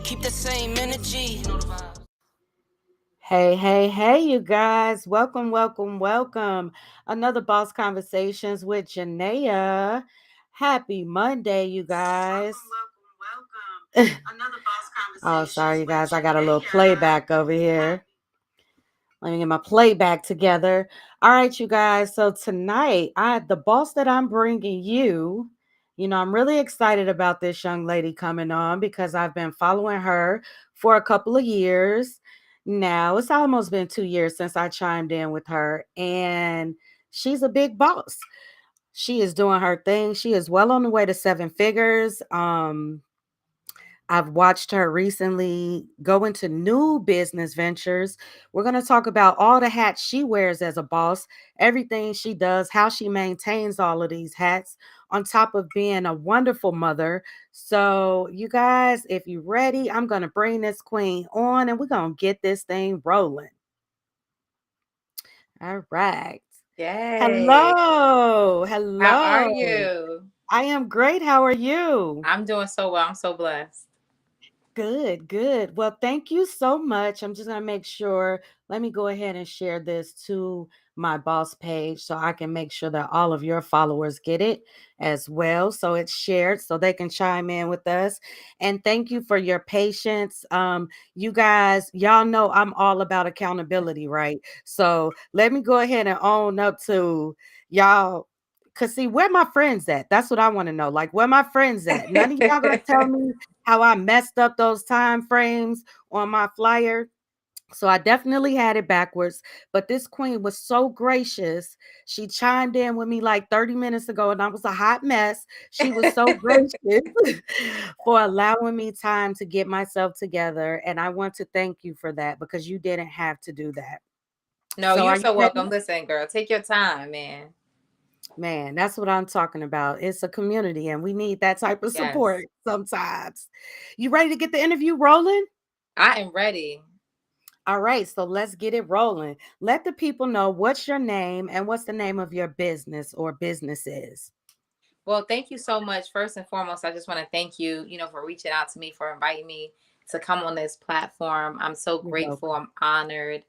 Keep the same energy. Hey, you guys. Welcome. Another Boss Conversations with Janeah. Happy Monday, you guys. Oh, sorry, you guys. I got a little playback over here. Let me get my playback together. All right, you guys. So tonight, the boss that I'm bringing you, I'm really excited about this young lady coming on because I've been following her for a couple of years now. It's almost been 2 years since I chimed in with her, and she's a big boss. She is doing her thing. She is well on the way to seven figures. I've watched her recently go into new business ventures. We're going to talk about all the hats she wears as a boss, everything she does, how she maintains all of these hats, on top of being a wonderful mother. So, you guys, if you're ready, I'm going to bring this queen on and we're going to get this thing rolling. All right. Yay. Hello. How are Hello. you? I am great. How are you? I'm doing so well. I'm so blessed. Good. Well, thank you so much. I'm just going to make sure. Let me go ahead and share this to my boss page so I can make sure that all of your followers get it as well. So it's shared so they can chime in with us. And thank you for your patience. You guys, y'all know I'm all about accountability, right? So let me go ahead and own up to y'all. Cause see, where my friends at? That's what I want to know. Like, where my friends at? None of y'all gonna tell me how I messed up those time frames on my flyer. So I definitely had it backwards. But this queen was so gracious. She chimed in with me like 30 minutes ago, and I was a hot mess. She was so gracious for allowing me time to get myself together. And I want to thank you for that because you didn't have to do that. No, So you're are you so ready? welcome. Listen, girl, take your time, man. Man, that's what I'm talking about. It's a community, and we need that type of Yes, support sometimes. You ready to get the interview rolling? I am ready. All right, so let's get it rolling. Let the people know what's your name and what's the name of your business or businesses. Well, thank you so much. First and foremost, I just want to thank you, for reaching out to me, for inviting me to come on this platform. I'm so You're grateful. welcome. I'm honored.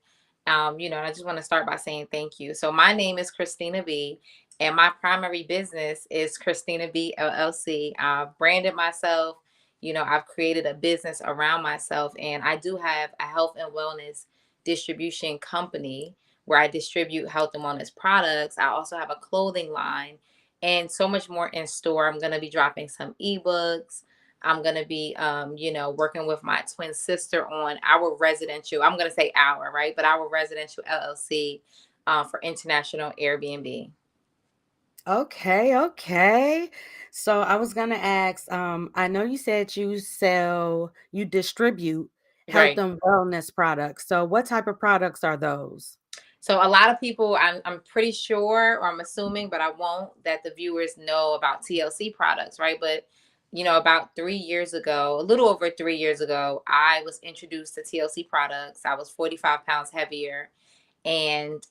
And I just want to start by saying thank you. So my name is Krystina B, and my primary business is Krystina B LLC. I've branded myself. I've created a business around myself, and I do have a health and wellness distribution company where I distribute health and wellness products. I also have a clothing line and so much more in store. I'm going to be dropping some ebooks. I'm going to be, working with my twin sister on our residential, I'm going to say our, right? But our residential LLC for international Airbnb. Okay. So I was gonna ask, I know you said you distribute health Right. and wellness products. So what type of products are those? So a lot of people, I'm pretty sure, or I'm assuming, but I won't, that the viewers know about TLC products, right? But about 3 years ago, a little over 3 years ago, I was introduced to TLC products. I was 45 pounds heavier. And,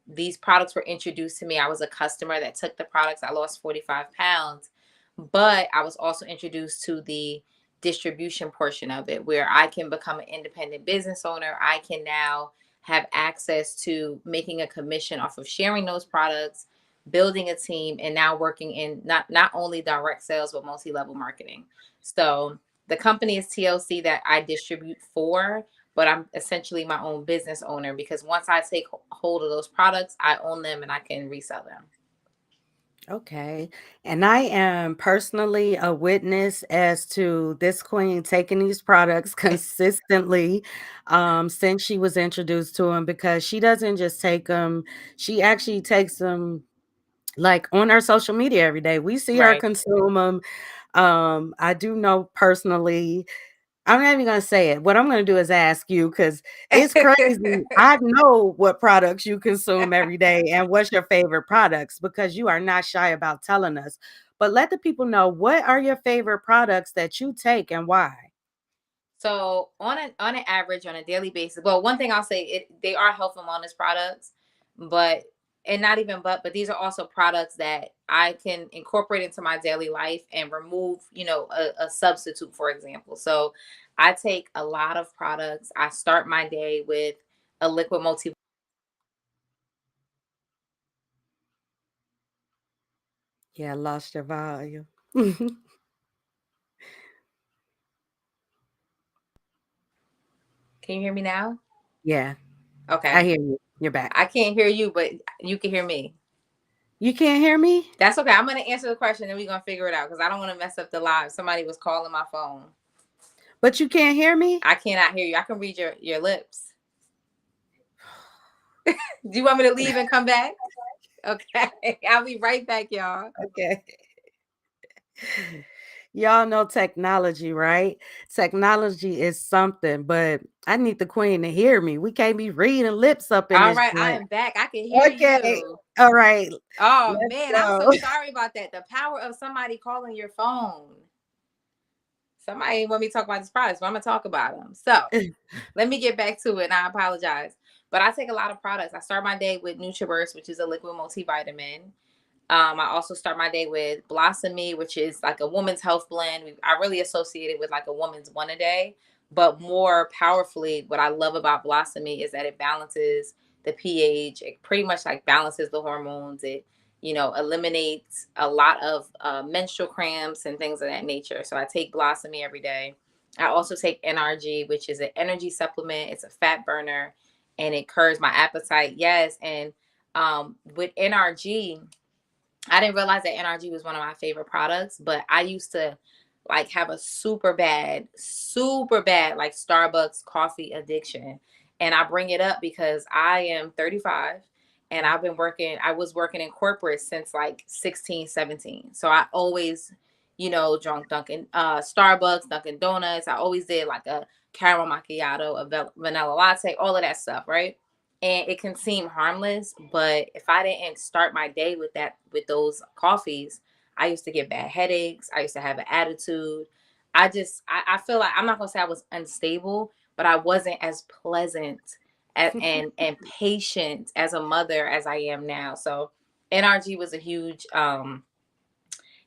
these products were introduced to me. I was a customer that took the products. I lost 45 pounds. But I was also introduced to the distribution portion of it where I can become an independent business owner. I can now have access to making a commission off of sharing those products, building a team, and now working in not only direct sales but multi-level marketing. So the company is TLC that I distribute for, but I'm essentially my own business owner because once I take hold of those products, I own them and I can resell them. Okay. And I am personally a witness as to this queen taking these products consistently since she was introduced to them because she doesn't just take them, she actually takes them like on her social media every day. We see her Right. consume them. I do know personally I'm not even gonna say it. What I'm gonna do is ask you because it's crazy. I know what products you consume every day and what's your favorite products because you are not shy about telling us. But let the people know what are your favorite products that you take and why. So on an average, on a daily basis, well, one thing I'll say, they are health and wellness products, but and not even but these are also products that I can incorporate into my daily life and remove, a substitute, for example. So I take a lot of products. I start my day with a liquid multi. Yeah, I lost your volume. Can you hear me now? Yeah, I Okay. hear you. You're back. I can't hear you, but you can hear me. You can't hear me? That's okay. I'm gonna answer the question and we're gonna figure it out because I don't want to mess up the live. Somebody was calling my phone. But you can't hear me? I cannot hear you. I can read your lips. Do you want me to leave and come back? Okay. I'll be right back, y'all. Okay. Y'all know technology, right? Technology is something, but I need the queen to hear me. We can't be reading lips up in All this right, I joint. am back. I can hear Okay. you. All right. Oh Let's man, I'm go. so sorry about that. The power of somebody calling your phone. Somebody want me to talk about this product, but I'm gonna talk about them. So let me get back to it, and I apologize. But I take a lot of products. I start my day with NutriBurst, which is a liquid multivitamin. I also start my day with Blossom Me, which is like a woman's health blend. I really associate it with like a woman's one a day. But more powerfully, what I love about Blossom Me is that it balances the pH. It pretty much like balances the hormones. It, eliminates a lot of menstrual cramps and things of that nature. So I take Blossom Me every day. I also take NRG, which is an energy supplement. It's a fat burner and it curbs my appetite. Yes. And with NRG, I didn't realize that NRG was one of my favorite products, but I used to like have a super bad like Starbucks coffee addiction. And I bring it up because I am 35 and I was working in corporate since like 16, 17. So I always, drunk Dunkin', Starbucks, Dunkin' Donuts. I always did like a caramel macchiato, a vanilla latte, all of that stuff, right? And it can seem harmless, but if I didn't start my day with those coffees, I used to get bad headaches. I used to have an attitude. I feel like, I'm not gonna say I was unstable, but I wasn't as pleasant and patient as a mother as I am now. So NRG was a huge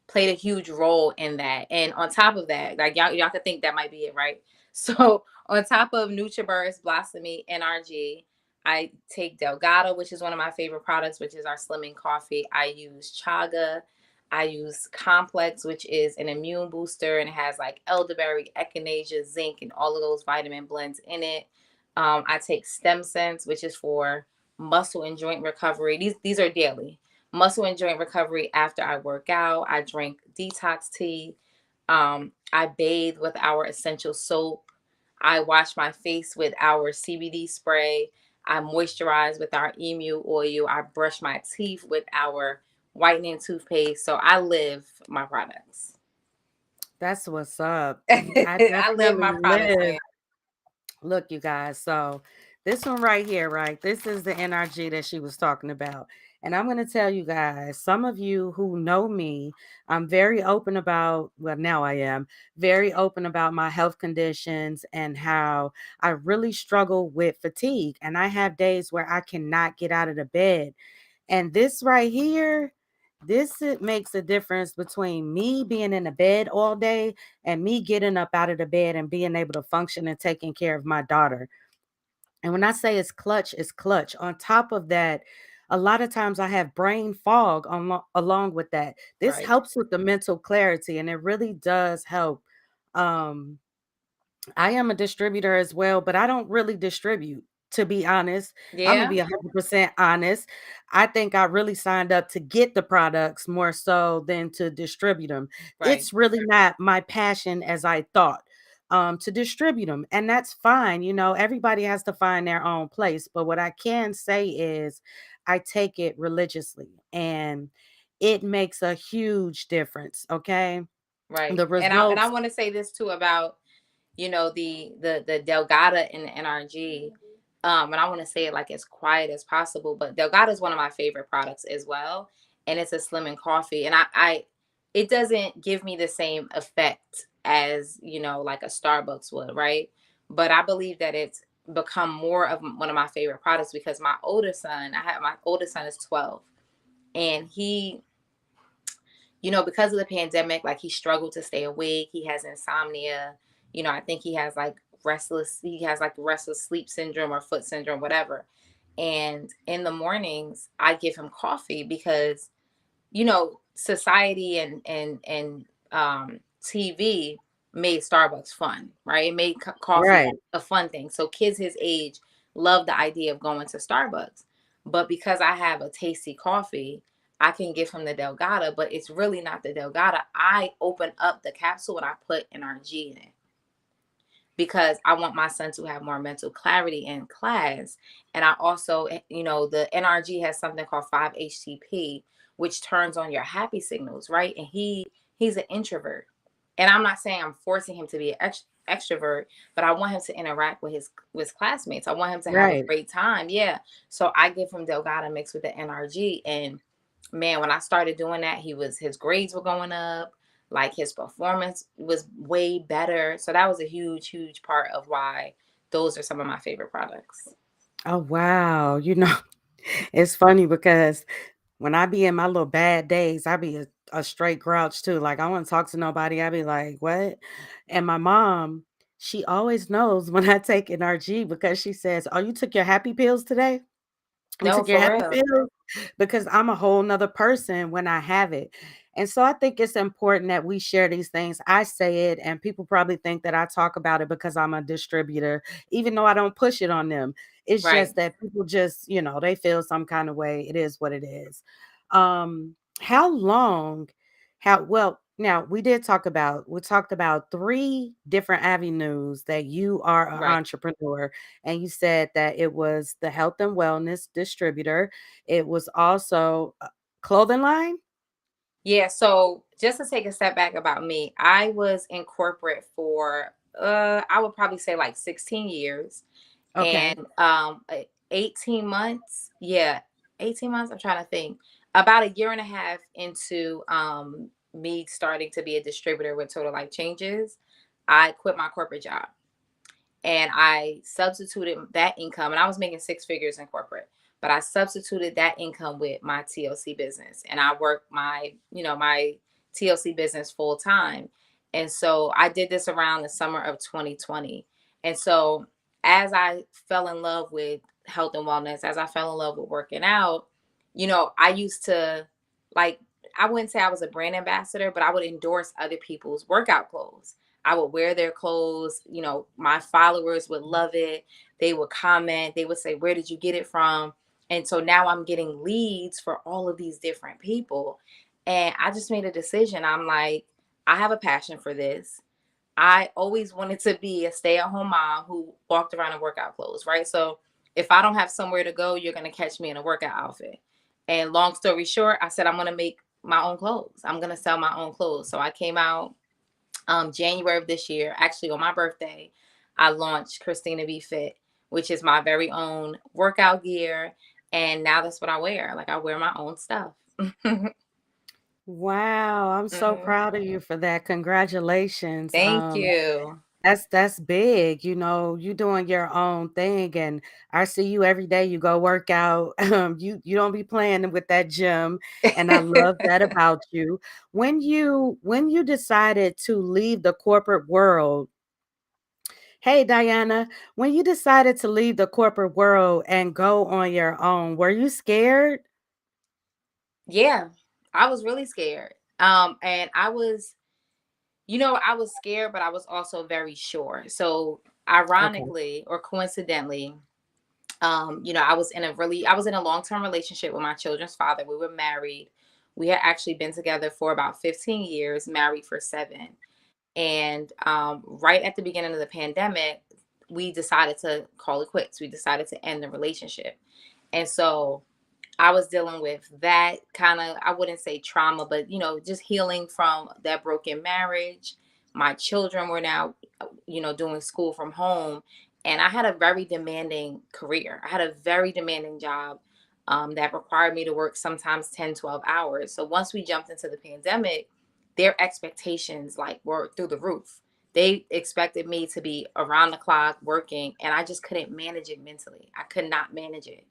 played a huge role in that. And on top of that, like y'all could think that might be it, right? So on top of NutriBurst, Blossomy, NRG, I take Delgado, which is one of my favorite products, which is our slimming coffee. I use Chaga. I use Complex, which is an immune booster and it has like elderberry, echinacea, zinc, and all of those vitamin blends in it. I take Stem Sense, which is for muscle and joint recovery. These are daily muscle and joint recovery after I work out. I drink detox tea. I bathe with our essential soap. I wash my face with our CBD spray. I moisturize with our emu oil. I brush my teeth with our whitening toothpaste. So I live my products. That's what's up. I I live definitely my products, live. man. Look, you guys. So this one right here, right? This is the NRG that she was talking about. And I'm going to tell you guys, some of you who know me, I'm very open about, well, now I am very open about my health conditions and how I really struggle with fatigue. And I have days where I cannot get out of the bed. And this right here, this it makes a difference between me being in the bed all day and me getting up out of the bed and being able to function and taking care of my daughter. And when I say it's clutch, it's clutch. On top of that, a lot of times I have brain fog along with that. This Right. helps with the mental clarity and it really does help. Um, I am a distributor as well, but I don't really distribute, to be honest. I'm gonna Yeah. be 100% honest. I think I really signed up to get the products more so than to distribute them. Right. It's really not my passion as I thought to distribute them, and that's fine. Everybody has to find their own place. But what I can say is, I take it religiously, and it makes a huge difference. Okay, Right. the And I results. want to say this too about the Delgada and the NRG. And I want to say it like as quiet as possible, but Delgada is one of my favorite products as well, and it's a slimming coffee, and I it doesn't give me the same effect as like a Starbucks would, right? But I believe that it's become more of one of my favorite products because my oldest son is 12, and he, because of the pandemic, like he struggled to stay awake. He has insomnia. I think he has like restless sleep syndrome or foot syndrome, whatever. And in the mornings, I give him coffee because, society and TV made Starbucks fun, right? It made coffee Right. a fun thing. So kids his age love the idea of going to Starbucks. But because I have a tasty coffee, I can give him the Delgada, but it's really not the Delgada. I open up the capsule and I put NRG in it because I want my son to have more mental clarity in class. And I also, the NRG has something called 5-HTP, which turns on your happy signals, right? And he's an introvert. And I'm not saying I'm forcing him to be an extrovert, but I want him to interact with his classmates. I want him to have a Right. great time. Yeah. So I give him Delgado mixed with the NRG. And man, when I started doing that, his grades were going up, like his performance was way better. So that was a huge, huge part of why those are some of my favorite products. Oh, wow. It's funny because when I be in my little bad days, I be a straight grouch too. Like I want to talk to nobody. I be like, what? And my mom, she always knows when I take an RG because she says, oh, you took your happy pills today? You No, took your for happy real. pills? Because I'm a whole nother person when I have it. And so I think it's important that we share these things. I say it, and people probably think that I talk about it because I'm a distributor, even though I don't push it on them. It's Right. just that people just, they feel some kind of way. It is what it is. How long, well, now we talked about three different avenues that you are an Right. entrepreneur, and you said that it was the health and wellness distributor. It was also a clothing line? Yeah. So just to take a step back about me, I was in corporate for, I would probably say like 16 years. Okay. And 18 months, yeah, 18 months, I'm trying to think, about a year and a half into me starting to be a distributor with Total Life Changes, I quit my corporate job and I substituted that income, and I was making six figures in corporate, but I substituted that income with my TLC business, and I worked my TLC business full time. And so I did this around the summer of 2020. And so as I fell in love with health and wellness, as I fell in love with working out, I used to, like, I wouldn't say I was a brand ambassador, but I would endorse other people's workout clothes. I would wear their clothes. My followers would love it. They would comment. They would say, "Where did you get it from?" And so now I'm getting leads for all of these different people. And I just made a decision. I'm like, I have a passion for this. I always wanted to be a stay-at-home mom who walked around in workout clothes, right? So if I don't have somewhere to go, you're going to catch me in a workout outfit. And long story short, I said, I'm going to make my own clothes. I'm going to sell my own clothes. So I came out January of this year, actually on my birthday, I launched Krystina Be Fit, which is my very own workout gear. And now that's what I wear. Like I wear my own stuff. Wow, I'm so Mhm. proud of you for that. Congratulations. Thank you. That's big. You doing your own thing, and I see you every day. You go work out. You don't be playing with that gym, and I love that about you. When you decided to leave the corporate world, hey Diana, when you decided to leave the corporate world and go on your own, were you scared? Yeah, I was really scared. And I was scared, but I was also very sure. So Okay. ironically or coincidentally, I was in a long-term relationship with my children's father. We were married. We had actually been together for about 15 years, married for 7. And right at the beginning of the pandemic, we decided to call it quits. We decided to end the relationship. And so I was dealing with that kind of, I wouldn't say trauma, but just healing from that broken marriage. My children were now, doing school from home. And I had a very demanding career. I had a very demanding job that required me to work sometimes 10, 12 hours. So once we jumped into the pandemic, their expectations like were through the roof. They expected me to be around the clock working, and I just couldn't manage it mentally. I could not manage it.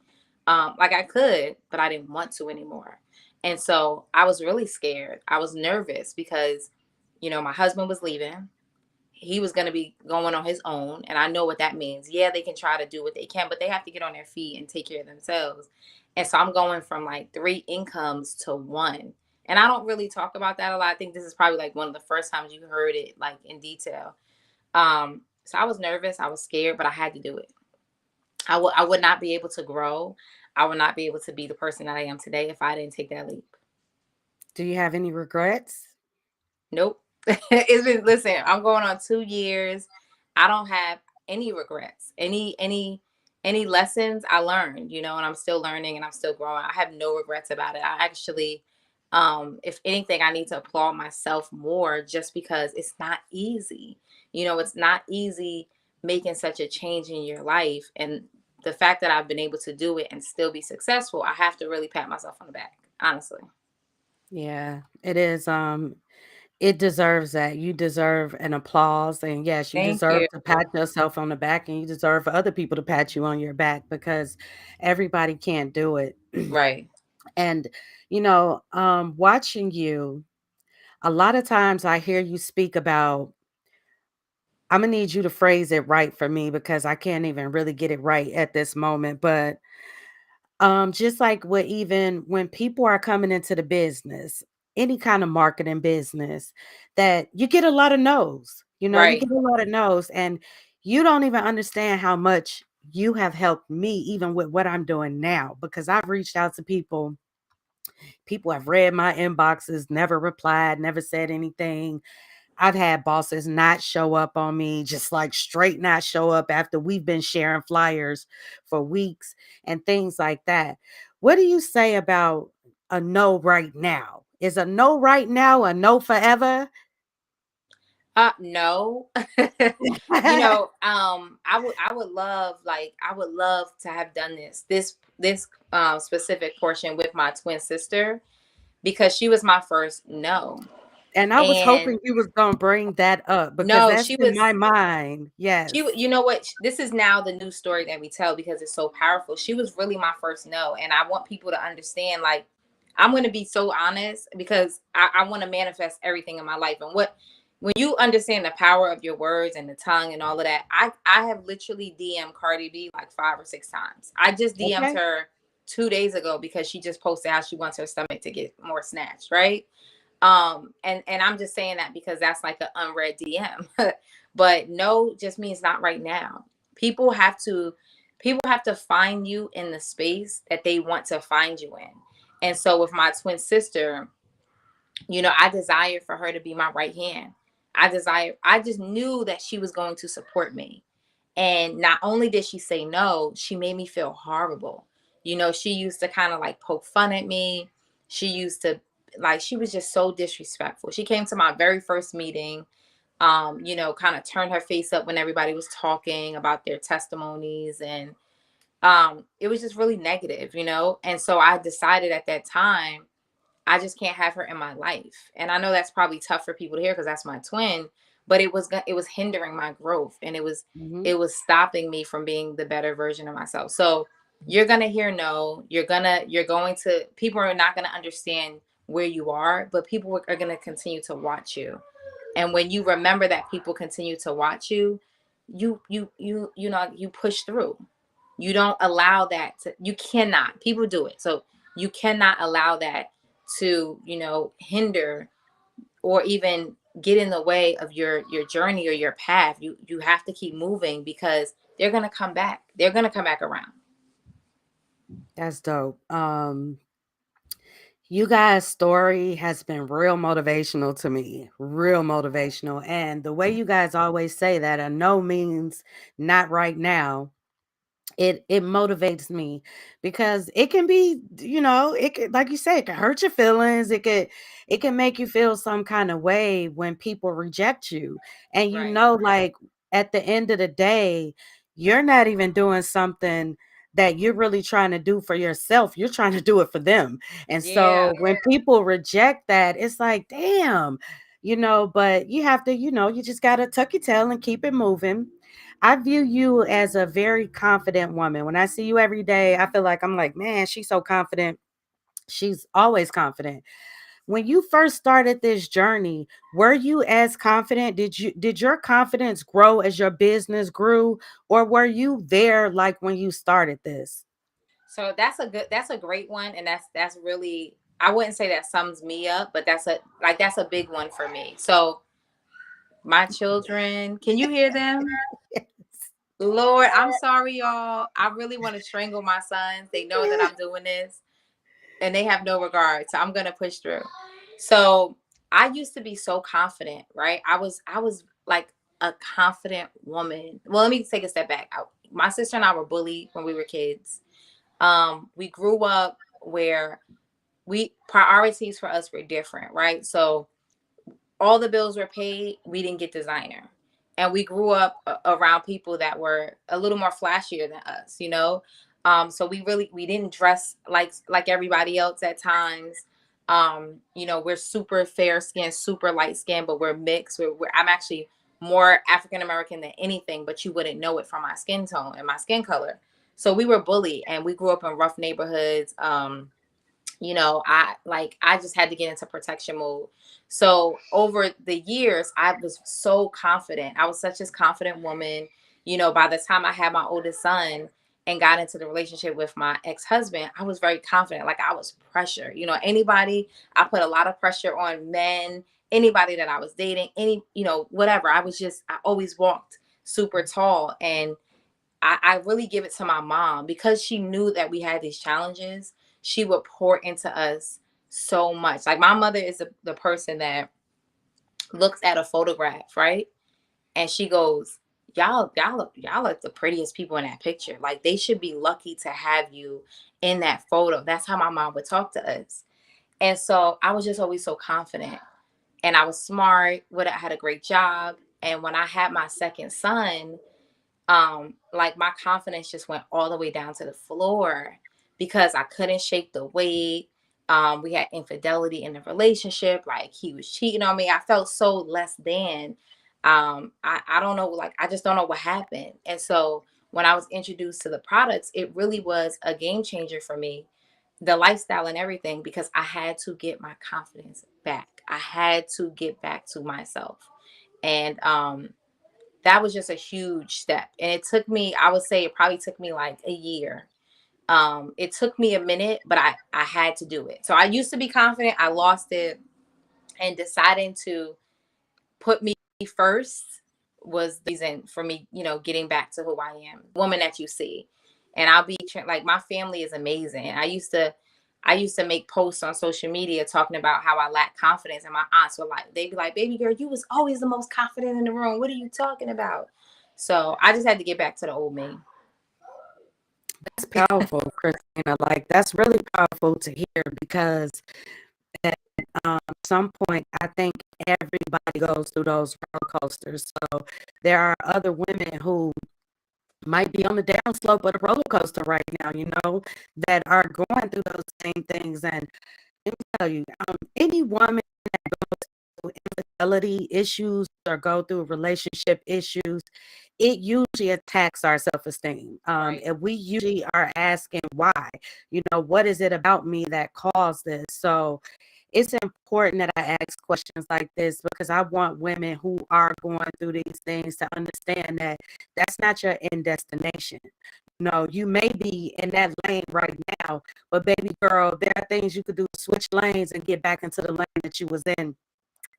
Like I could, but I didn't want to anymore. And so I was really scared. I was nervous because, my husband was leaving. He was going to be going on his own. And I know what that means. Yeah, they can try to do what they can, but they have to get on their feet and take care of themselves. And so I'm going from like three incomes to one. And I don't really talk about that a lot. I think this is probably like one of the first times you heard it like in detail. So I was nervous, I was scared, but I had to do it. I would not be able to grow. I would not be able to be the person that I am today if I didn't take that leap. Do you have any regrets? Nope. It's been, listen, I'm going on 2 years. I don't have any regrets. Any lessons I learned, and I'm still learning and I'm still growing. I have no regrets about it. I actually, if anything, I need to applaud myself more just because it's not easy. It's not easy making such a change in your life. And the fact that I've been able to do it and still be successful, I have to really pat myself on the back, honestly. Yeah, it is. It deserves that. You deserve an applause. And yes, you Thank deserve you. to pat yourself on the back, and you deserve for other people to pat you on your back because everybody can't do it. Right. And, watching you, a lot of times I hear you speak about, I'm going to need you to phrase it right for me because I can't even really get it right at this moment. But just like what even when people are coming into the business, any kind of marketing business, that you get a lot of no's. You Right. get a lot of no's, and you don't even understand how much you have helped me, even with what I'm doing now, because I've reached out to people. People have read my inboxes, never replied, never said anything. I've had bosses not show up on me, just like straight not show up after we've been sharing flyers for weeks and things like that. What do you say about a no right now? Is a no right now a no forever? No. I would love to have done this specific portion with my twin sister because she was my first no. And I was And hoping you was gonna bring that up because no, that's she in my was mind. Yes. you know what, this is now the new story that we tell because it's so powerful. She was really my first no, and I want people to understand, like, I'm going to be so honest because I want to manifest everything in my life. And when you understand the power of your words and the tongue and all of that, I have literally DM'd Cardi B like 5 or 6 times. I just DM'd Okay. her 2 days ago because she just posted how she wants her stomach to get more snatched, right? And I'm just saying that because that's like an unread DM. But no just means not right now. People have to people have to find you in the space that they want to find you in. And so with my twin sister, I desire for her to be my right hand. I just knew that she was going to support me. And not only did she say no, she made me feel horrible. She used to kind of like poke fun at me. She used to, like, she was just so disrespectful. She came to my very first meeting, kind of turned her face up when everybody was talking about their testimonies. And it was just really negative. And so I decided at that time, I just can't have her in my life. And I know that's probably tough for people to hear because that's my twin, but it was hindering my growth, and it was Hmm. it was stopping me from being the better version of myself. So you're going to hear no, you're going to people are not going to understand where you are, but people are going to continue to watch you. And when you remember that people continue to watch you, you push through. You don't allow that to, you cannot, people do it. So you cannot allow that to, hinder or even get in the way of your journey or your path. You have to keep moving because they're going to come back. They're going to come back around. That's dope. You guys' story has been real motivational to me, real motivational. And the way you guys always say that a no means not right now, it motivates me because it can be, it can, like you said, it can hurt your feelings. It can make you feel some kind of way when people reject you. And Right. like at the end of the day, you're not even doing something that you're really trying to do for yourself. You're trying to do it for them. And Yeah. so when people reject that, it's like, damn, but you have to, you just got to tuck your tail and keep it moving. I view you as a very confident woman. When I see you every day, I feel like I'm like, man, she's so confident. She's always confident. When you first started this journey, were you as confident? Did your confidence grow as your business grew, or were you there like when you started this? So that's a great one, and that's really, I wouldn't say that sums me up, but that's a big one for me. So my children, can you hear them? Lord, I'm sorry, y'all. I really want to strangle my sons. They know that I'm doing this, and they have no regard. So I'm gonna push through. So I used to be so confident, right? I was like a confident woman. Well, let me take a step back. My sister and I were bullied when we were kids. We grew up where we priorities for us were different, right? So all the bills were paid, we didn't get designer. And we grew up around people that were a little more flashier than us, you know. So we didn't dress like everybody else at times. We're super fair skinned, super light skinned, but we're mixed. I'm actually more African American than anything, but you wouldn't know it from my skin tone and my skin color. So we were bullied, and we grew up in rough neighborhoods. I just had to get into protection mode. So over the years, I was so confident. I was such a confident woman. By the time I had my oldest son and got into the relationship with my ex-husband, I was very confident. Like, I was pressure. Anybody, I put a lot of pressure on men, anybody that I was dating, whatever. I always walked super tall. And I really give it to my mom, because she knew that we had these challenges. She would pour into us so much. Like, my mother is the person that looks at a photograph, right? And she goes, y'all look the prettiest people in that picture. Like, they should be lucky to have you in that photo. That's how my mom would talk to us. And so I was just always so confident. And I was smart, I had a great job. And when I had my second son, like, my confidence just went all the way down to the floor, because I couldn't shake the weight. We had infidelity in the relationship, like, he was cheating on me. I felt so less than. I don't know, like, I just don't know what happened. And so when I was introduced to the products, it really was a game changer for me, the lifestyle and everything, because I had to get my confidence back. I had to get back to myself. And that was just a huge step. And it took me, I would say it probably took me like a year. It took me a minute, but I had to do it. So I used to be confident, I lost it, and deciding to put me first was the reason for me, getting back to who I am, woman that you see. And like, my family is amazing. I used to make posts on social media talking about how I lack confidence, and my aunts were like, they'd be like, "Baby girl, you was always the most confident in the room. What are you talking about?" So I just had to get back to the old me. That's powerful, Christina. Like, that's really powerful to hear, because at some point, I think everybody goes through those roller coasters. So there are other women who might be on the downslope of the roller coaster right now, that are going through those same things. And let me tell you, any woman that goes through infidelity issues or go through relationship issues, it usually attacks our self-esteem. Right. And we usually are asking why, what is it about me that caused this? So it's important that I ask questions like this, because I want women who are going through these things to understand that that's not your end destination. You may be in that lane right now, but baby girl, there are things you could do to switch lanes and get back into the lane that you was in,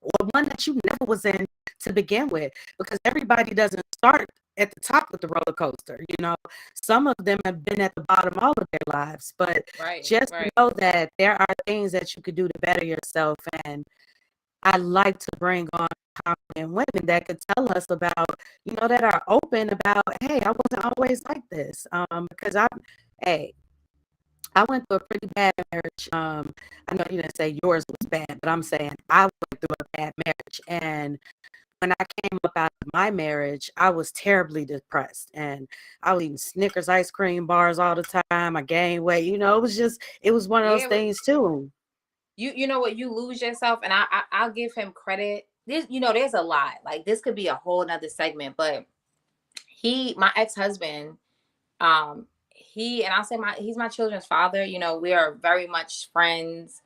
or one that you never was in to begin with, because everybody doesn't start at the top of the roller coaster. Some of them have been at the bottom all of their lives, but Right. just Right. know that there are things that you could do to better yourself. And I like to bring on confident women that could tell us about, that are open about, hey, I wasn't always like this. Because hey, I went through a pretty bad marriage. I know you didn't say yours was bad, but I'm saying I went through a bad marriage. And when I came up out of my marriage, I was terribly depressed, and I was eating Snickers ice cream bars all the time. I gained weight. It was one of those Yeah, but things too. you know what, you lose yourself. And I'll give him credit. there's a lot. Like, this could be a whole nother segment, but my ex-husband, he, and I'll say he's my children's father. We are very much friends.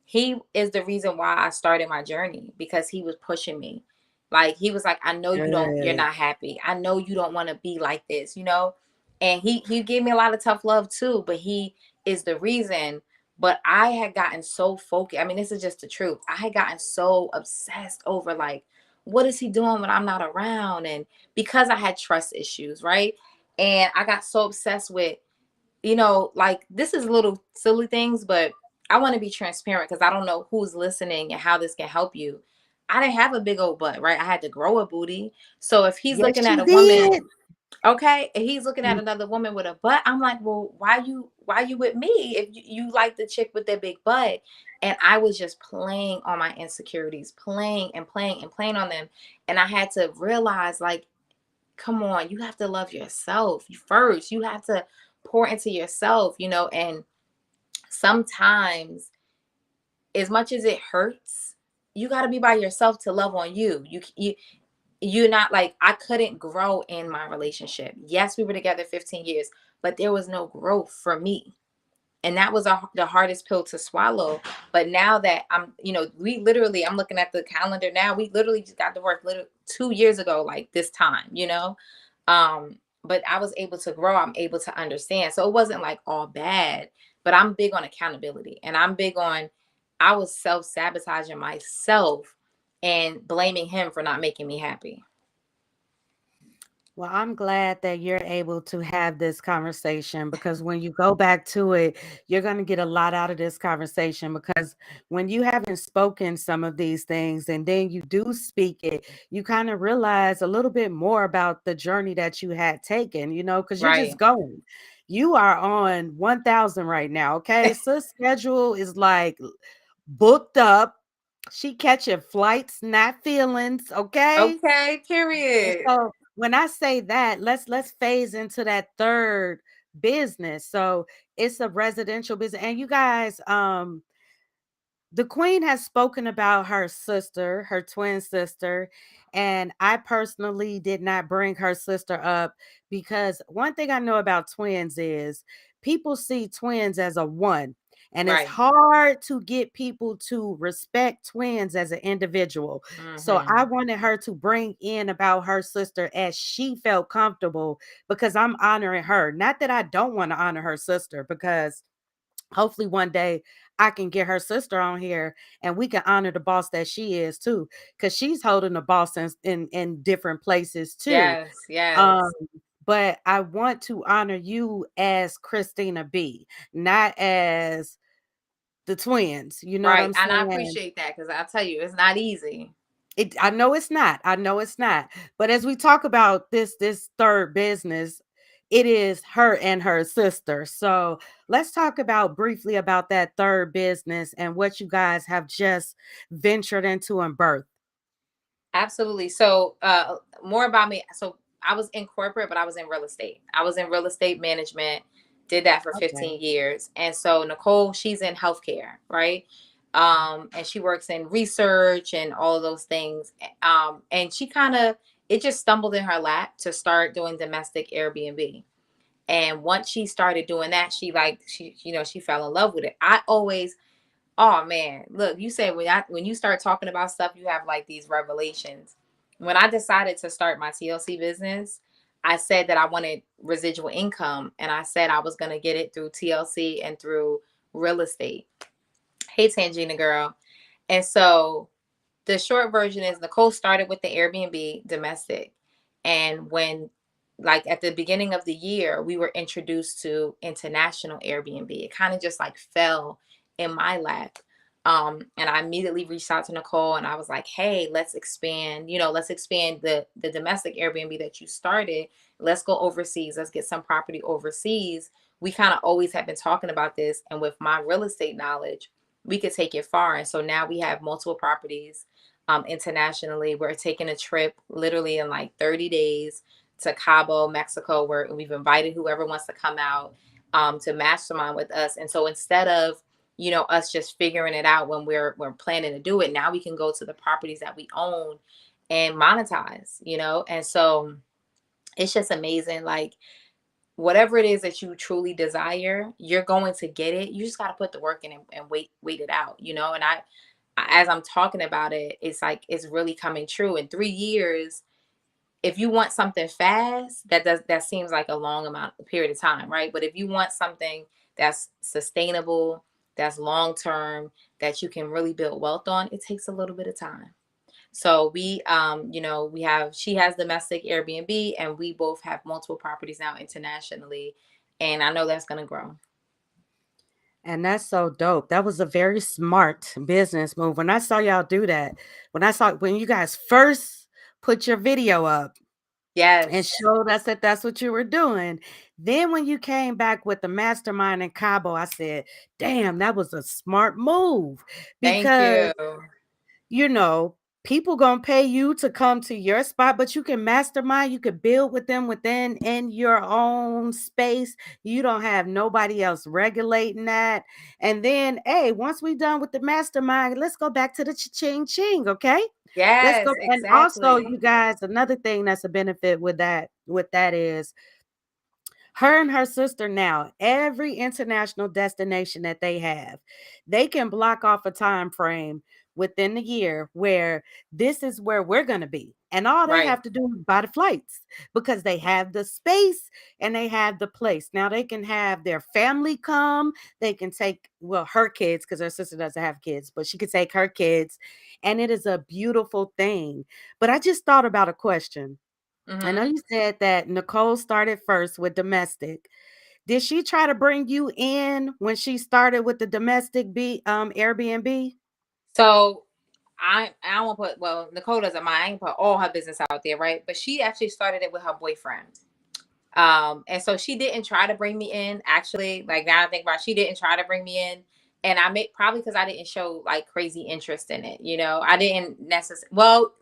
He is the reason why I started my journey, because he was pushing me. Like, he was like, I know you're Good. not happy. I know you don't want to be like this. And he gave me a lot of tough love too, but he is the reason. But I had gotten so focused. I mean, this is just the truth. I had gotten so obsessed over, like, what is he doing when I'm not around? And because I had trust issues, right? And I got so obsessed with, like, this is little silly things, but I want to be transparent because I don't know who's listening and how this can help you. I didn't have a big old butt, right? I had to grow a booty. So if he's Yes, looking at you a woman, did. okay, and he's looking at Mm. another woman with a butt, I'm like, well, why you with me if you like the chick with the big butt? And I was just playing on my insecurities, playing and playing and playing on them. And I had to realize, like, come on, you have to love yourself first. You have to pour into yourself. And sometimes, as much as it hurts, you got to be by yourself to love on you. You're not, like, I couldn't grow in my relationship. Yes, we were together 15 years, but there was no growth for me. And that was the hardest pill to swallow. But now that I'm looking at the calendar now. We literally just got divorced 2 years ago, like this time. um but I was able to grow. I'm able to understand, so it wasn't like all bad. But I'm big on accountability, and I'm big on, I was self-sabotaging myself and blaming him for not making me happy. Well, I'm glad that you're able to have this conversation, because when you go back to it, you're going to get a lot out of this conversation, because when you haven't spoken some of these things and then you do speak it, you kind of realize a little bit more about the journey that you had taken, because you're just Right. going. You are on 1000 right now. Okay. So schedule is like booked up. She catching flights, not feelings. Okay. Okay, And period. so when I say that, let's phase into that third business. So it's a residential business. And you guys, the queen has spoken about her sister, her twin sister, and I personally did not bring her sister up, because one thing I know about twins is people see twins as a one, and it's Right. hard to get people to respect twins as an individual. So I Hmm. wanted her to bring in about her sister as she felt comfortable, because I'm honoring her. Not that I don't want to honor her sister, because hopefully one day I can get her sister on here and we can honor the boss that she is too, because she's holding the boss in different places too. Yes, Um, yes. but I want to honor you as Krystina B, not as the twins. You know what Right. I'm And I saying? appreciate that, because I'll tell you, it's not easy. I know it's not. I know it's not. But as we talk about this third business, it is her and her sister. So let's talk about briefly about that third business and what you guys have just ventured into and birthed. Absolutely. So, more about me. So, I was in corporate, but I was in real estate. I was in real estate management, did that for Okay. 15 years. And so, Nicole, she's in healthcare, right? And she works in research and all of those things. And she kind of, it just stumbled in her lap to start doing domestic Airbnb. And once she started doing that, she fell in love with it. I always, oh man, look, you say when you start talking about stuff, you have like these revelations. When I decided to start my TLC business, I said that I wanted residual income, and I said I was going to get it through TLC and through real estate. Hey, Tangina girl. And so the short version is, Nicole started with the Airbnb domestic. And when, like, at the beginning of the year, we were introduced to international Airbnb. It kind of just like fell in my lap. And I immediately reached out to Nicole and I was like, hey, let's expand the domestic Airbnb that you started. Let's go overseas. Let's get some property overseas. We kind of always have been talking about this. And with my real estate knowledge, we could take it far. And so now we have multiple properties internationally. We're taking a trip literally in like 30 days to Cabo, Mexico, where we've invited whoever wants to come out to mastermind with us. And so instead of us just figuring it out when we're planning to do it. Now we can go to the properties that we own and monetize, and so it's just amazing. Like, whatever it is that you truly desire, you're going to get it. You just got to put the work in and wait it out, and as I'm talking about it, it's like it's really coming true. In 3 years, if you want something fast, that seems like a long amount period of time, right? But if you want something that's sustainable, that's long term, that you can really build wealth on, it takes a little bit of time. So we have she has domestic Airbnb, and we both have multiple properties now internationally, and I know that's gonna grow. And that's so dope. That was a very smart business move. When I saw y'all do that, when you guys first put your video up and Yes, showed us that that's what you were doing, then when you came back with the mastermind in Cabo, I said, "Damn, that was a smart move." thank Because you. you know, people gonna pay you to come to your spot, but you can mastermind, you could build with them within in your own space. You don't have nobody else regulating that. And then, hey, once we done with the mastermind, let's go back to the ching ching, okay? Let's go. Yes, And also, exactly. you guys, another thing that's a benefit with that is her and her sister now, every international destination that they have, they can block off a time frame within the year where this is where we're going to be. And all they Right. have to do is buy the flights because they have the space and they have the place. Now they can have their family come. They can take, well, her kids, because her sister doesn't have kids, but she could take her kids. And it is a beautiful thing. But I just thought about a question. I know Mm-hmm. you said that Nicole started first with domestic. Did she try to bring you in when she started with the domestic Airbnb? So I won't put, well, Nicole doesn't mind. I ain't put all her business out there, right? But she actually started it with her boyfriend. And so she didn't try to bring me in. Actually, like, now I think about it, she didn't try to bring me in. And I make probably because I didn't show like crazy interest in it. I didn't necessarily, well,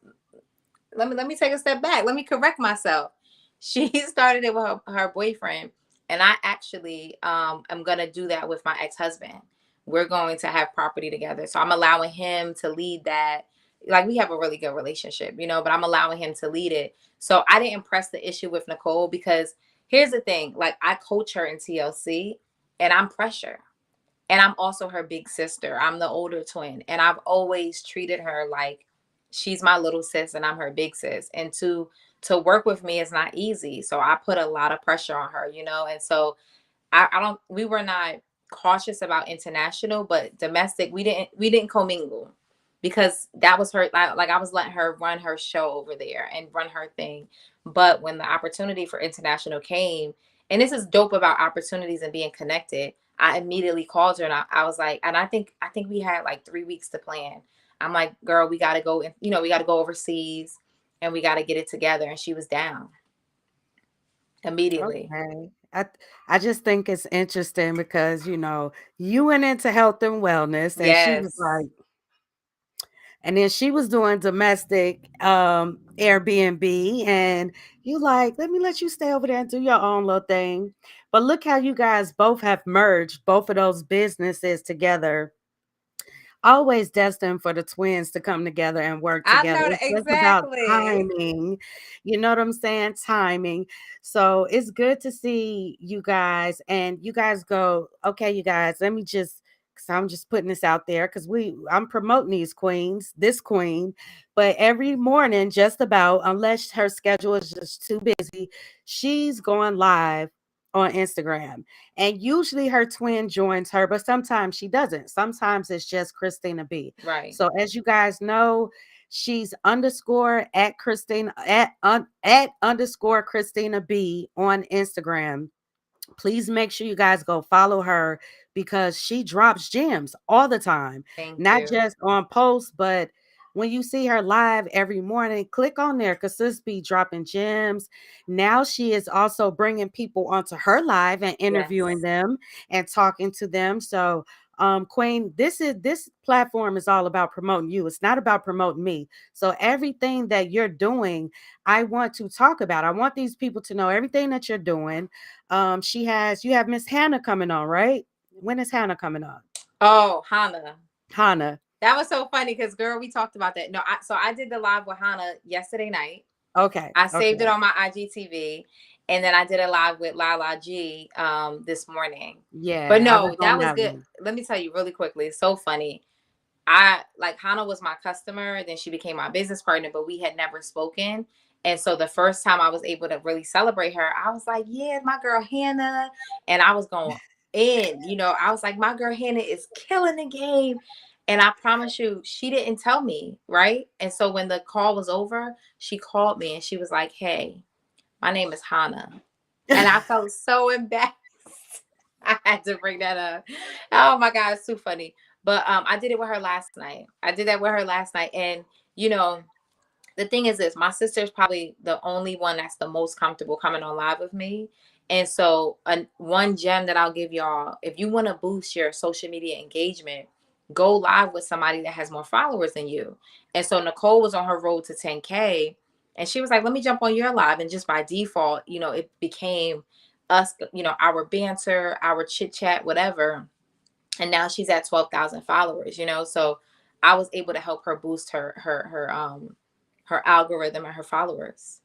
let me take a step back. Let me correct myself. She started it with her boyfriend, and I actually am gonna do that with my ex-husband. We're going to have property together. So I'm allowing him to lead that. Like, we have a really good relationship, but I'm allowing him to lead it. So I didn't press the issue with Nicole because here's the thing, like, I coach her in TLC, and I'm pressure. And I'm also her big sister. I'm the older twin. And I've always treated her like she's my little sis and I'm her big sis. And to work with me is not easy. So I put a lot of pressure on her. And so I don't we were not cautious about international, but domestic, we didn't commingle because that was her, like I was letting her run her show over there and run her thing. But when the opportunity for international came, and this is dope about opportunities and being connected, I immediately called her, and I was like, and I think we had like 3 weeks to plan. I'm like, girl, we gotta go, and we gotta go overseas, and we gotta get it together. And she was down immediately. Okay. I just think it's interesting because you went into health and wellness and she was Yes. like, and then she was doing domestic Airbnb, and you like, let me let you stay over there and do your own little thing. But look how you guys both have merged both of those businesses together, always destined for the twins to come together and work I together. know that It's just about exactly. timing. You know what I'm saying? Timing. So it's good to see you guys, and you guys go, okay, you guys, let me just, because I'm just putting this out there because I'm promoting these queens, this queen, but every morning, just about, unless her schedule is just too busy, she's going live on Instagram. And usually her twin joins her, but sometimes she doesn't. Sometimes it's just Krystina B. Right. So as you guys know, she's underscore at Christina at underscore Krystina B on Instagram. Please make sure you guys go follow her because she drops gems all the time, Thank not you. just on posts, but when you see her live every morning, click on there because sis be dropping gems. Now she is also bringing people onto her live and interviewing Yes. them and talking to them. So, Queen, this platform is all about promoting you. It's not about promoting me. So everything that you're doing, I want to talk about. I want these people to know everything that you're doing. You have Miss Hannah coming on, right? When is Hannah coming on? Oh, Hannah. Hannah. That was so funny because, girl, we talked about that. No, so I did the live with Hannah yesterday night. Okay. I saved it Okay. on my IGTV, and then I did a live with Lala G this morning. But Yeah, I was no, on that was that good. one. Let me tell you really quickly. It's so funny. I like Hannah was my customer, then she became my business partner, but we had never spoken. And so the first time I was able to really celebrate her, I was like, yeah, my girl Hannah. And I was going in, I was like, my girl Hannah is killing the game. And I promise you, she didn't tell me, right? And so when the call was over, she called me and she was like, hey, my name is Hannah. And I felt so embarrassed. I had to bring that up. Oh my God, it's too funny. But I did it with her last night. I did that with her last night. And you know, the thing is this, my sister is probably the only one that's the most comfortable coming on live with me. And so one gem that I'll give y'all, if you want to boost your social media engagement, go live with somebody that has more followers than you. And so Nicole was on her road to 10K, and she was like, let me jump on your live. And just by default, it became us, our banter, our chit chat, whatever. And now she's at 12,000 followers, so I was able to help her boost her algorithm and her followers.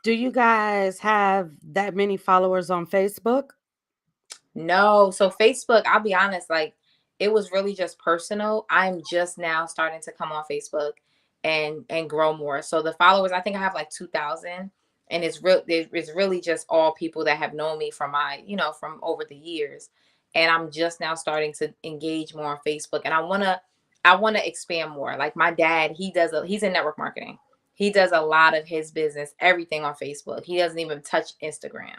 Do you guys have that many followers on Facebook? No, so Facebook, I'll be honest, like it was really just personal. I'm just now starting to come on Facebook and grow more. So the followers, I think I have like 2,000, and it's really just all people that have known me from from over the years. And I'm just now starting to engage more on Facebook, and I want to expand more. Like my dad, he's in network marketing. He does a lot of his business, everything on Facebook. He doesn't even touch Instagram.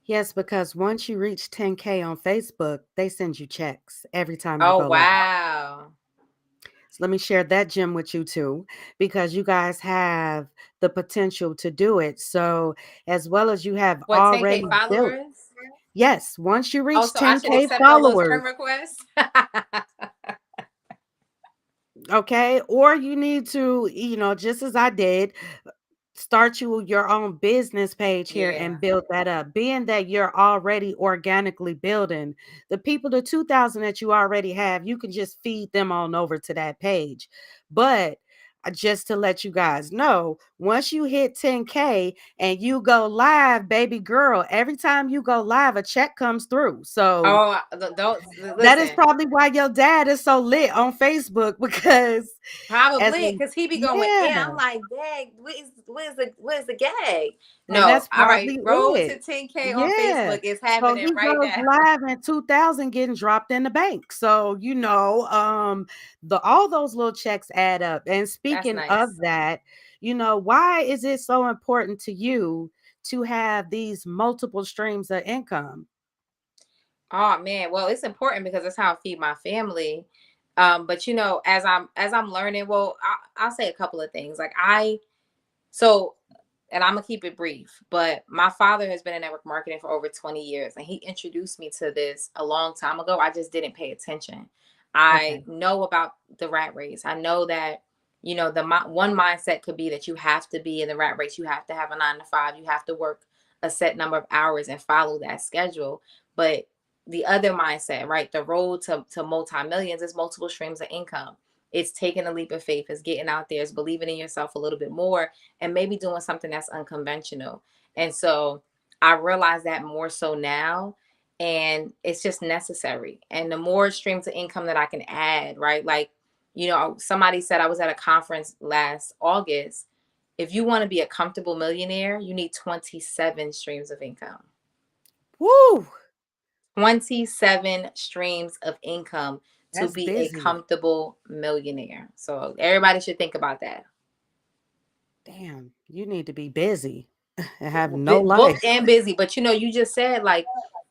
Yes, because once you reach 10K on Facebook, they send you checks every time you Oh go live. wow. So let me share that gem with you too, because you guys have the potential to do it. So, as well as you have What, 10K already built, followers? yes, once you Oh, reach so I should 10K accept all those followers, friend requests? okay, or you need to, just as I did, start your own business page here Yeah. and build that up. Being that you're already organically building, the people, the 2,000 that you already have, you can just feed them on over to that page. But just to let you guys know, once you hit 10K and you go live, baby girl, every time you go live, a check comes through. So Oh, don't that is listen. probably why your dad is so lit on Facebook because as Probably a because he be going yeah, in. I'm like, dang, where's the gag? and No, that's all right. probably Road it. to 10K on Yeah. Facebook is So happening he right goes now. live at 2,000 getting dropped in the bank. So, the all those little checks add up. And That's speaking of nice. that, why is it so important to you to have these multiple streams of income? Oh man, well, it's important because it's how I feed my family. But as I'm learning, well, I'll say a couple of things. Like so and I'm gonna keep it brief, but my father has been in network marketing for over 20 years, and he introduced me to this a long time ago. I just didn't pay attention. I Okay. know about the rat race. I know that one mindset could be that you have to be in the rat race. You have to have a 9 to 5. You have to work a set number of hours and follow that schedule. But the other mindset, right? The road to multi millions is multiple streams of income. It's taking a leap of faith. It's getting out there. It's believing in yourself a little bit more, and maybe doing something that's unconventional. And so I realize that more so now, and it's just necessary. And the more streams of income that I can add, right? Like, somebody said, I was at a conference last August. If you want to be a comfortable millionaire, you need 27 streams of income. Woo! 27 streams of income to That's be a busy. comfortable millionaire. So everybody should think about that. Damn, you need to be busy and have no Booked life. and busy, but you just said like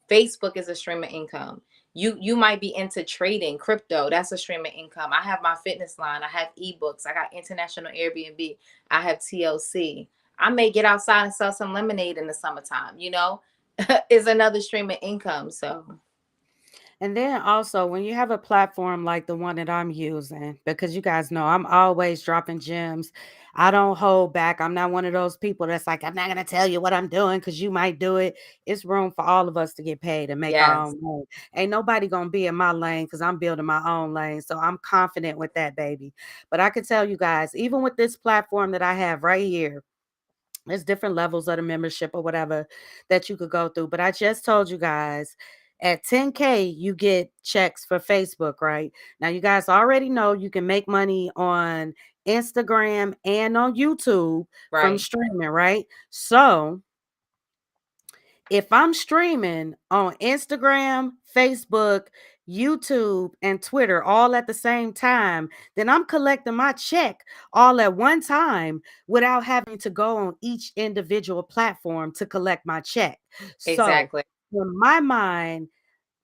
Facebook is a stream of income. You might be into trading crypto. That's a stream of income. I have my fitness line. I have ebooks. I got international Airbnb. I have TLC. I may get outside and sell some lemonade in the summertime. Is another stream of income. So And then also, when you have a platform like the one that I'm using, because you guys know I'm always dropping gems. I don't hold back. I'm not one of those people that's like, I'm not going to tell you what I'm doing because you might do it. It's room for all of us to get paid and make our Yes. own money. Ain't nobody going to be in my lane because I'm building my own lane. So I'm confident with that, baby. But I can tell you guys, even with this platform that I have right here, there's different levels of the membership or whatever that you could go through. But I just told you guys at 10K, you get checks for Facebook, right? Now, you guys already know you can make money on Instagram and on YouTube from Right. streaming, right? So, if I'm streaming on Instagram, Facebook, YouTube, and Twitter all at the same time, then I'm collecting my check all at one time without having to go on each individual platform to collect my check. So, Exactly. in my mind,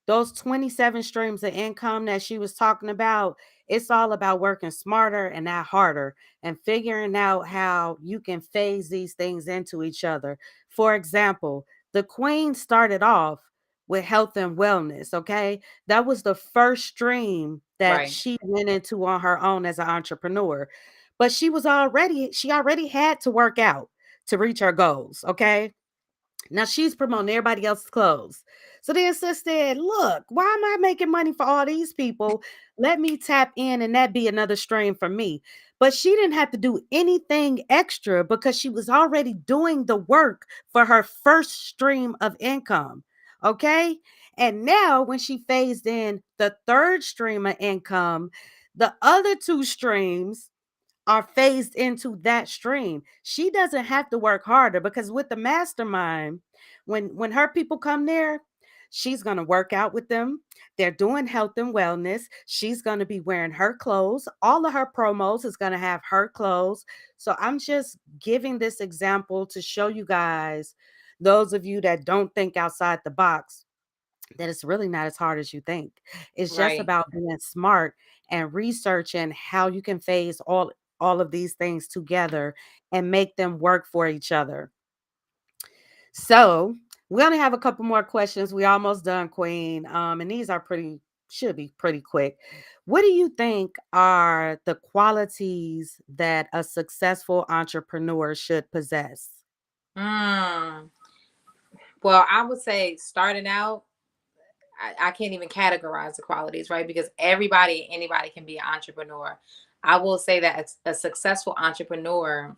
those 27 streams of income that she was talking about, it's all about working smarter and not harder and figuring out how you can phase these things into each other. For example, the queen started off with health and wellness, okay? That was the first stream that Right. she went into on her own as an entrepreneur. But she already had to work out to reach her goals, okay? Now she's promoting everybody else's clothes. So then sis said, look, why am I making money for all these people? Let me tap in and that be another stream for me. But she didn't have to do anything extra because she was already doing the work for her first stream of income. Okay. And now when she phased in the third stream of income, the other two streams are phased into that stream. She doesn't have to work harder because with the mastermind, when her people come there, she's going to work out with them. They're doing health and wellness. She's going to be wearing her clothes. All of her promos is going to have her clothes. So I'm just giving this example to show you guys, those of you that don't think outside the box, that it's really not as hard as you think. It's just Right. about being smart and researching how you can phase all of these things together and make them work for each other. So, we're going to have a couple more questions. We almost done, Queen. And these are pretty should be pretty quick. What do you think are the qualities that a successful entrepreneur should possess? Mm. Well, I would say starting out, I can't even categorize the qualities, right? Because anybody can be an entrepreneur. I will say that a successful entrepreneur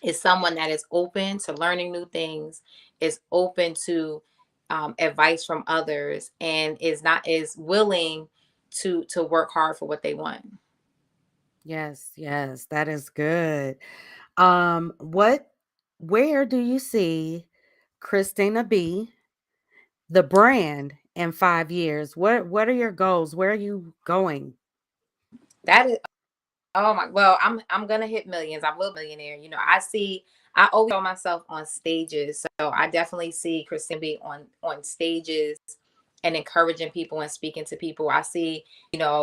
is someone that is open to learning new things, is open to advice from others, and is willing to work hard for what they want. Yes, yes, that is good. What where do you see Christina B, the brand, in 5 years? What are your goals? Where are you going? That is, oh my, well, I'm gonna hit millions. I will be a millionaire. I always saw myself on stages. So I definitely see Kristen be on stages and encouraging people and speaking to people. I see,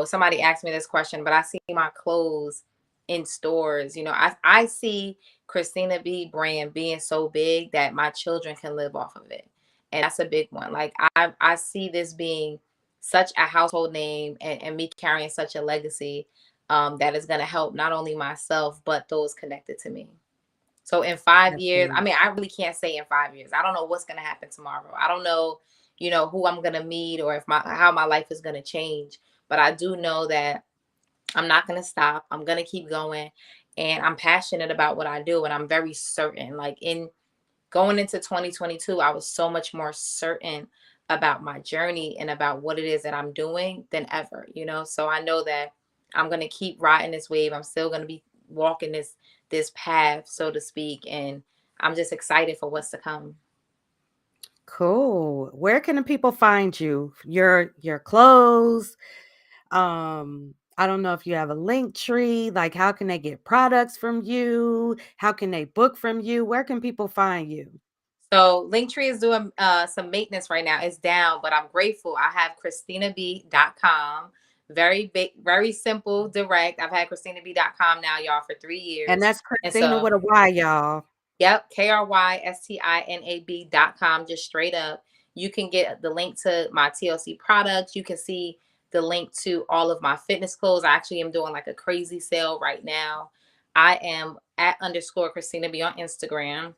somebody asked me this question, but I see my clothes in stores. I see Christina B brand being so big that my children can live off of it. And that's a big one. Like I see this being such a household name, and me carrying such a legacy, that is going to help not only myself but those connected to me. So in 5 years, I Definitely. mean, I really can't say in 5 years. I don't know what's going to happen tomorrow. I don't know, who I'm going to meet, or if my how my life is going to change. But I do know that I'm not going to stop. I'm going to keep going, and I'm passionate about what I do, and I'm very certain. Like in going into 2022, I was so much more certain about my journey and about what it is that I'm doing than ever. So I know that I'm going to keep riding this wave. I'm still going to be walking this path, so to speak, and I'm just excited for what's to come. Cool. Where can the people find you? Your clothes. I don't know if you have a link tree. Like, how can they get products from you? How can they book from you? Where can people find you? So Linktree is doing some maintenance right now. It's down, but I'm grateful. I have KristinaB.com. Very big, very simple, direct. I've had KristinaB.com now, y'all, for 3 years. And that's And Christina so, with a Y, y'all. yep, KRYSTINAB.com, just straight up. You can get the link to my TLC products. You can see the link to all of my fitness clothes. I actually am doing like a crazy sale right now. I am at underscore Krystina B on Instagram,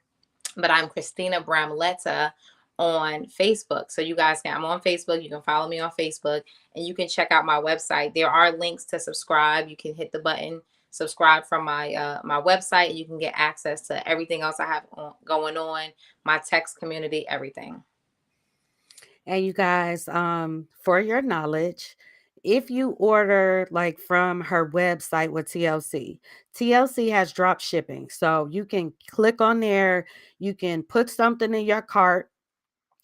but I'm Krystina Bramletta on Facebook. So you guys can, I'm on Facebook. You can follow me on Facebook and you can check out my website. There are links to subscribe. You can hit the button subscribe from my website, and you can get access to everything else I have going on, my text community, everything. And you guys, for your knowledge, if you order like from her website with TLC has drop shipping. So you can click on there, you can put something in your cart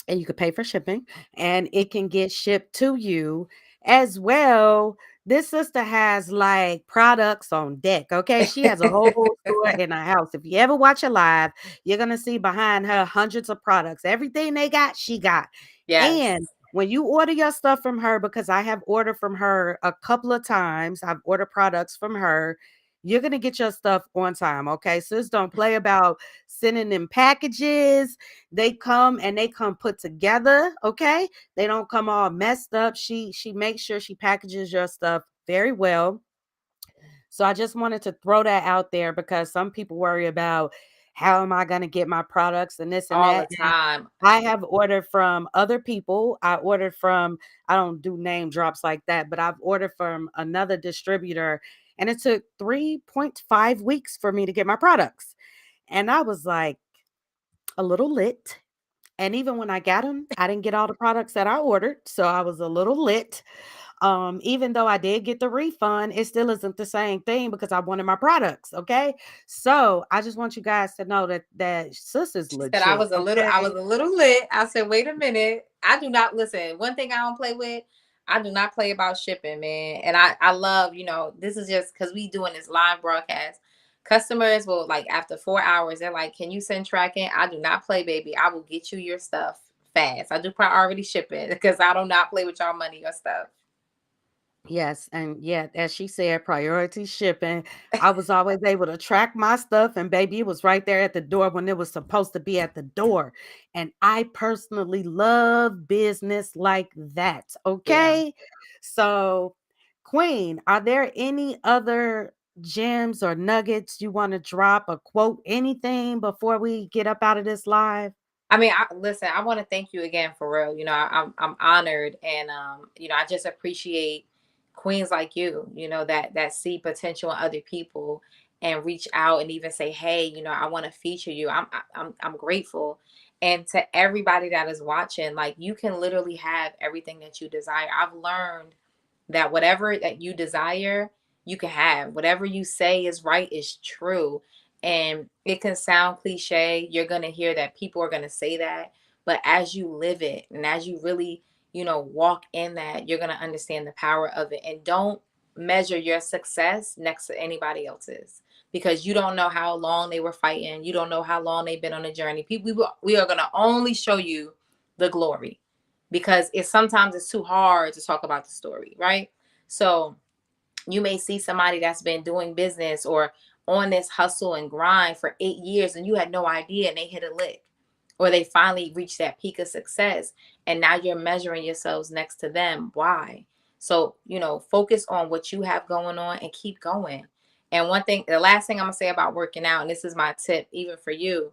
and you can pay for shipping and it can get shipped to you as well. This sister has like products on deck. Okay. She has a whole store in her house. If you ever watch her live, you're going to see behind her hundreds of products. Everything they got, she got. Yes. And when you order your stuff from her, because I have ordered from her a couple of times, I've ordered products from her. You're going to get your stuff on time. Okay. Sis, don't play about sending them packages. They come put together, okay? They don't come all messed up. She makes sure she packages your stuff very well. So I just wanted to throw that out there because some people worry about how am I going to get my products and this and All the that. And time. I have ordered from other people. I don't do name drops like that, but I've ordered from another distributor and it took 3.5 weeks for me to get my products. And I was like a little lit. And even when I got them, I didn't get all the products that I ordered, so I was a little lit. Even though I did get the refund, it still isn't the same thing because I wanted my products, okay? So, I just want you guys to know that sis is She said I legit, was a little I was okay? a little lit. I said, wait a minute. I do not listen. One thing I don't play with, I do not play about shipping, man. And I love, this is just because we doing this live broadcast. Customers will like after 4 hours, they're like, can you send tracking? I do not play, baby. I will get you your stuff fast. I do priority shipping because I do not play with y'all money or stuff. Yes, and yeah, as she said, priority shipping. I was always able to track my stuff, and baby, it was right there at the door when it was supposed to be at the door. And I personally love business like that. Yeah. Okay. So, Queen, are there any other gems or nuggets you want to drop or quote anything before we get up out of this live? I mean, listen. I want to thank you again for real. I'm honored, and I just appreciate queens like you. That see potential in other people and reach out and even say, hey, I want to feature you. I'm grateful, and to everybody that is watching, like you can literally have everything that you desire. I've learned that whatever that you desire, you can have. Whatever you say is right is true. And it can sound cliche. You're going to hear that people are going to say that. But as you live it and as you really, walk in that, you're going to understand the power of it. And don't measure your success next to anybody else's because you don't know how long they were fighting. You don't know how long they've been on a journey. We are going to only show you the glory because sometimes it's too hard to talk about the story, right? So you may see somebody that's been doing business or on this hustle and grind for 8 years and you had no idea and they hit a lick or they finally reached that peak of success and now you're measuring yourselves next to them. Why? So, focus on what you have going on and keep going. And the last thing I'm going to say about working out, and this is my tip even for you,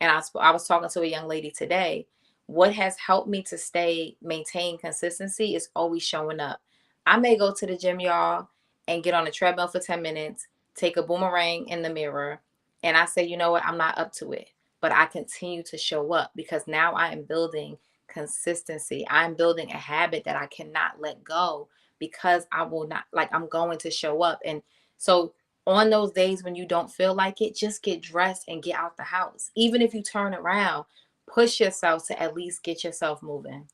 and I was talking to a young lady today. What has helped me to maintain consistency is always showing up. I may go to the gym, y'all, and get on a treadmill for 10 minutes, take a boomerang in the mirror, and I say, you know what, I'm not up to it. But I continue to show up because now I am building consistency. I'm building a habit that I cannot let go because I will not, like, I'm going to show up. And so on those days when you don't feel like it, just get dressed and get out the house. Even if you turn around, push yourself to at least get yourself moving.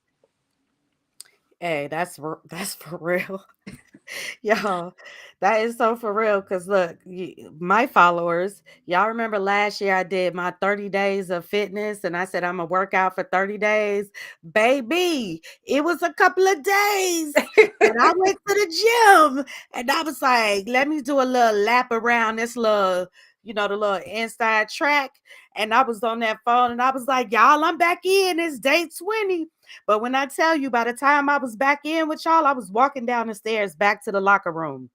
Hey, that's for real. Y'all, that is so for real. Cause look, my followers, y'all remember last year I did my 30 days of fitness and I said I'm gonna work out for 30 days. Baby, it was a couple of days that I went to the gym and I was like, let me do a little lap around this little the little inside track. And I was on that phone and I was like, y'all, I'm back in. It's day 20. But when I tell you, by the time I was back in with y'all, I was walking down the stairs back to the locker room.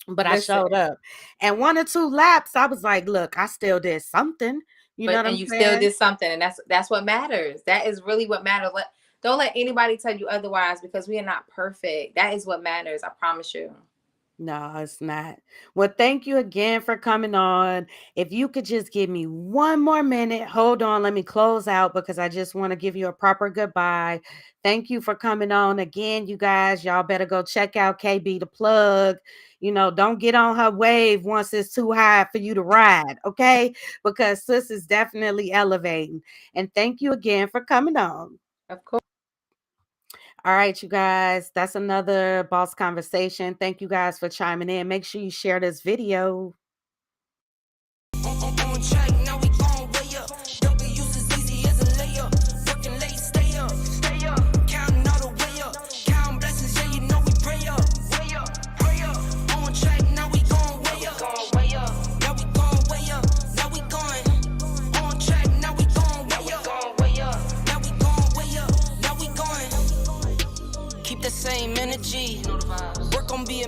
But I Listen, showed up. And 1 or 2 laps, I was like, look, I still did something. You know but what and I'm you still saying? did something, and that's what matters. That is really what matters. Don't let anybody tell you otherwise, because we are not perfect. That is what matters. I promise you. No, it's not. Well, thank you again for coming on. If you could just give me 1 more minute, hold on, let me close out because I just want to give you a proper goodbye. Thank you for coming on again, you guys. Y'all better go check out KB the plug. Don't get on her wave once it's too high for you to ride, okay? Because sis is definitely elevating. And thank you again for coming on. Of course. All right, you guys, that's another boss conversation. Thank you guys for chiming in. Make sure you share this video. On track, now we gon' way up. Double use as easy as a layup. Working late, stay up, stay up. Counting all the way up. Counting blessings, yeah, you know we pray up, way up, pray up. On track, now we gon' way up, way up. Now we gon' way up, now we going. On track, now we gon' way up, way up. Now we gon' way up, now we going. Keep the same energy. Work on being